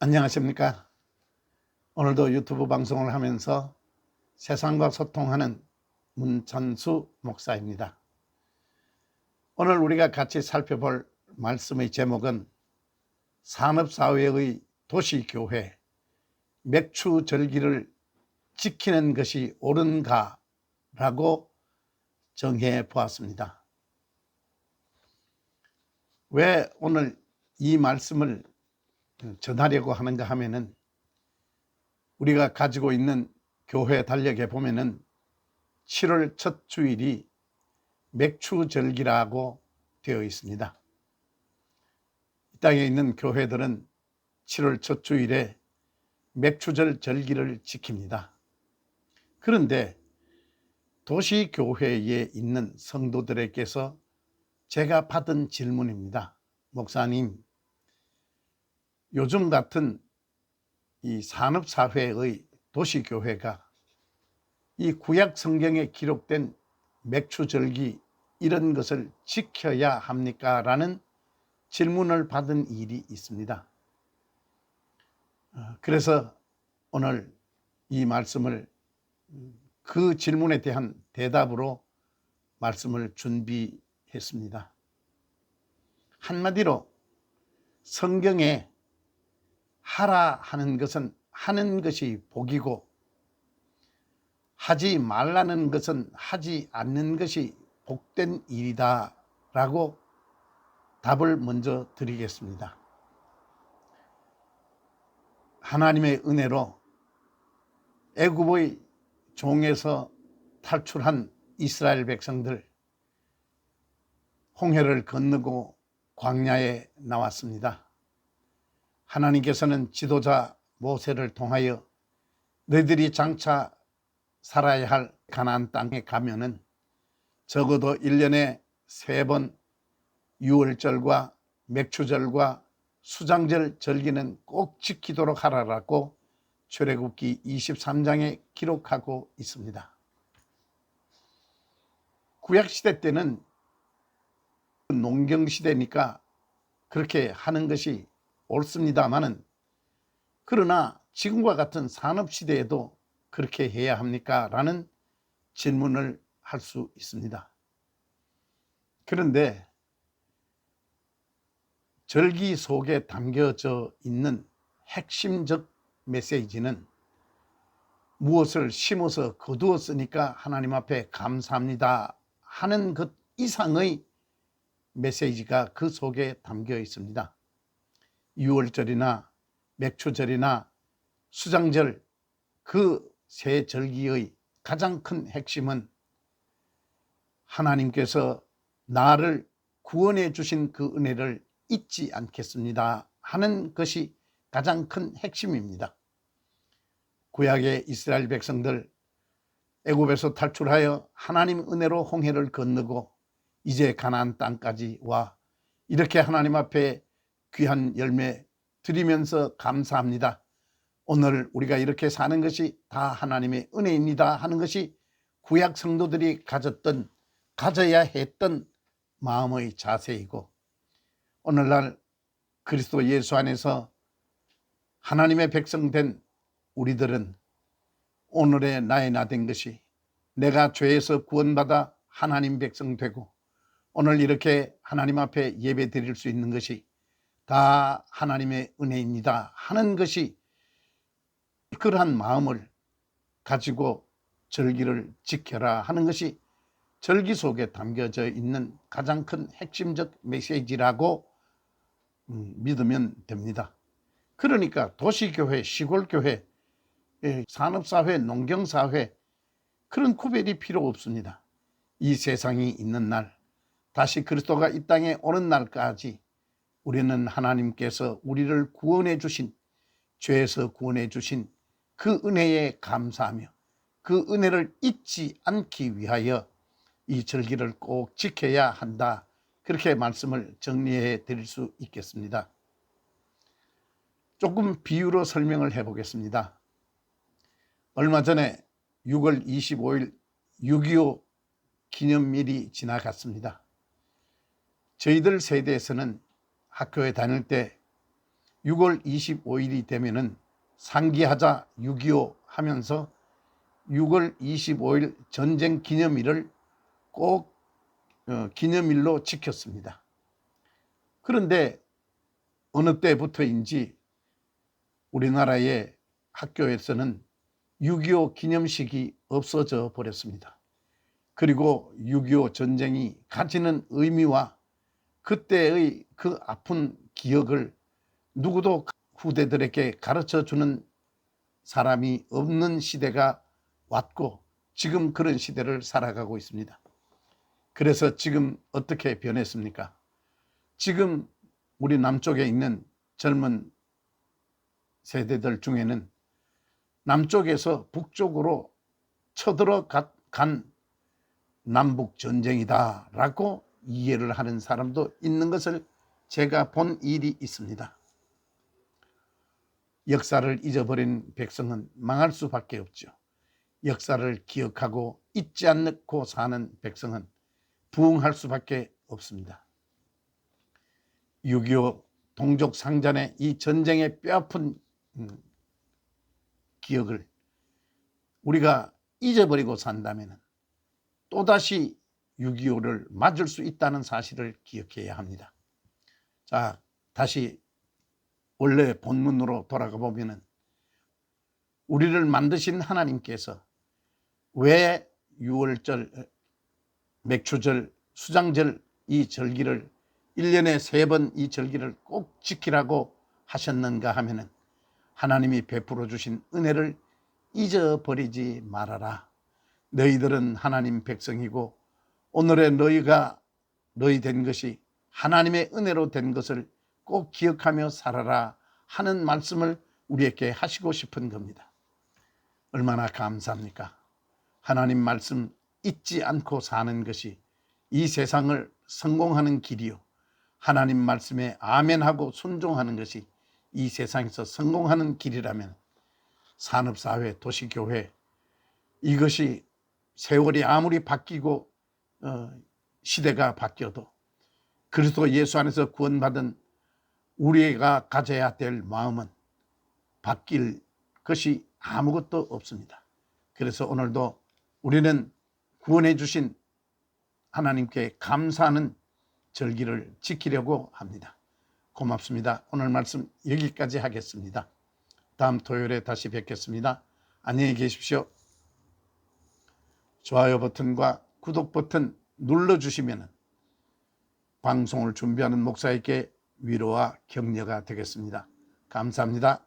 안녕하십니까. 오늘도 유튜브 방송을 하면서 세상과 소통하는 문천수 목사입니다. 오늘 우리가 같이 살펴볼 말씀의 제목은 산업사회의 도시교회, 맥추절기를 지키는 것이 옳은가 라고 정해 보았습니다. 왜 오늘 이 말씀을 전하려고 하는가 하면은 우리가 가지고 있는 교회 달력에 보면은 7월 첫 주일이 맥추절기라고 되어 있습니다. 이 땅에 있는 교회들은 7월 첫 주일에 맥추절 절기를 지킵니다. 그런데 도시교회에 있는 성도들에게서 제가 받은 질문입니다. 목사님, 요즘 같은 이 산업사회의 도시교회가 이 구약 성경에 기록된 맥추절기 이런 것을 지켜야 합니까? 라는 질문을 받은 일이 있습니다. 그래서 오늘 이 말씀을 그 질문에 대한 대답으로 말씀을 준비했습니다. 한마디로 성경에 하라 하는 것은 하는 것이 복이고 하지 말라는 것은 하지 않는 것이 복된 일이다 라고 답을 먼저 드리겠습니다. 하나님의 은혜로 애굽의 종에서 탈출한 이스라엘 백성들, 홍해를 건너고 광야에 나왔습니다. 하나님께서는 지도자 모세를 통하여 너희들이 장차 살아야 할 가나안 땅에 가면은 적어도 1년에 3번 유월절과 맥추절과 수장절 절기는 꼭 지키도록 하라라고 출애굽기 23장에 기록하고 있습니다. 구약시대 때는 농경시대니까 그렇게 하는 것이 옳습니다마는, 그러나 지금과 같은 산업시대에도 그렇게 해야 합니까? 라는 질문을 할 수 있습니다. 그런데 절기 속에 담겨져 있는 핵심적 메시지는 무엇을 심어서 거두었으니까 하나님 앞에 감사합니다 하는 것 이상의 메시지가 그 속에 담겨 있습니다. 유월절이나 맥추절이나 수장절, 그 세 절기의 가장 큰 핵심은 하나님께서 나를 구원해 주신 그 은혜를 잊지 않겠습니다 하는 것이 가장 큰 핵심입니다. 구약의 이스라엘 백성들 애굽에서 탈출하여 하나님 은혜로 홍해를 건너고 이제 가나안 땅까지 와 이렇게 하나님 앞에 귀한 열매 드리면서 감사합니다. 오늘 우리가 이렇게 사는 것이 다 하나님의 은혜입니다 하는 것이 구약 성도들이 가져야 했던 마음의 자세이고, 오늘날 그리스도 예수 안에서 하나님의 백성 된 우리들은 오늘의 나의 나 된 것이 내가 죄에서 구원받아 하나님 백성 되고 오늘 이렇게 하나님 앞에 예배 드릴 수 있는 것이 다 하나님의 은혜입니다 하는 것이, 그러한 마음을 가지고 절기를 지켜라 하는 것이 절기 속에 담겨져 있는 가장 큰 핵심적 메시지라고 믿으면 됩니다. 그러니까 도시교회, 시골교회, 산업사회, 농경사회 그런 구별이 필요 없습니다. 이 세상이 있는 날, 다시 그리스도가 이 땅에 오는 날까지 우리는 하나님께서 우리를 구원해 주신, 죄에서 구원해 주신 그 은혜에 감사하며 그 은혜를 잊지 않기 위하여 이 절기를 꼭 지켜야 한다, 그렇게 말씀을 정리해 드릴 수 있겠습니다. 조금 비유로 설명을 해 보겠습니다. 얼마 전에 6월 25일 6.25 기념일이 지나갔습니다. 저희들 세대에서는 학교에 다닐 때 6월 25일이 되면은 상기하자 6.25 하면서 6월 25일 전쟁 기념일을 꼭 기념일로 지켰습니다. 그런데 어느 때부터인지 우리나라의 학교에서는 6.25 기념식이 없어져 버렸습니다. 그리고 6.25 전쟁이 가지는 의미와 그때의 그 아픈 기억을 누구도 후대들에게 가르쳐주는 사람이 없는 시대가 왔고 지금 그런 시대를 살아가고 있습니다. 그래서 지금 어떻게 변했습니까? 지금 우리 남쪽에 있는 젊은 세대들 중에는 남쪽에서 북쪽으로 쳐들어간 남북전쟁이다라고 이해를 하는 사람도 있는 것을 제가 본 일이 있습니다. 역사를 잊어버린 백성은 망할 수밖에 없죠. 역사를 기억하고 잊지 않고 사는 백성은 부흥할 수밖에 없습니다. 6.25 동족상잔의 이 전쟁의 뼈아픈 기억을 우리가 잊어버리고 산다면 또다시 6.25를 맞을 수 있다는 사실을 기억해야 합니다. 자, 다시 원래 본문으로 돌아가 보면은 우리를 만드신 하나님께서 왜 6월절, 맥추절, 수장절 이 절기를 1년에 3번 이 절기를 꼭 지키라고 하셨는가 하면은 하나님이 베풀어 주신 은혜를 잊어버리지 말아라. 너희들은 하나님 백성이고 오늘의 너희가 너희 된 것이 하나님의 은혜로 된 것을 꼭 기억하며 살아라 하는 말씀을 우리에게 하시고 싶은 겁니다. 얼마나 감사합니까? 하나님 말씀 잊지 않고 사는 것이 이 세상을 성공하는 길이요, 하나님 말씀에 아멘하고 순종하는 것이 이 세상에서 성공하는 길이라면 산업사회, 도시교회, 이것이 세월이 아무리 바뀌고 시대가 바뀌어도 그리스도 예수 안에서 구원받은 우리가 가져야 될 마음은 바뀔 것이 아무것도 없습니다. 그래서 오늘도 우리는 구원해 주신 하나님께 감사하는 절기를 지키려고 합니다. 고맙습니다. 오늘 말씀 여기까지 하겠습니다. 다음 토요일에 다시 뵙겠습니다. 안녕히 계십시오. 좋아요 버튼과 구독 버튼 눌러주시면 방송을 준비하는 목사에게 위로와 격려가 되겠습니다. 감사합니다.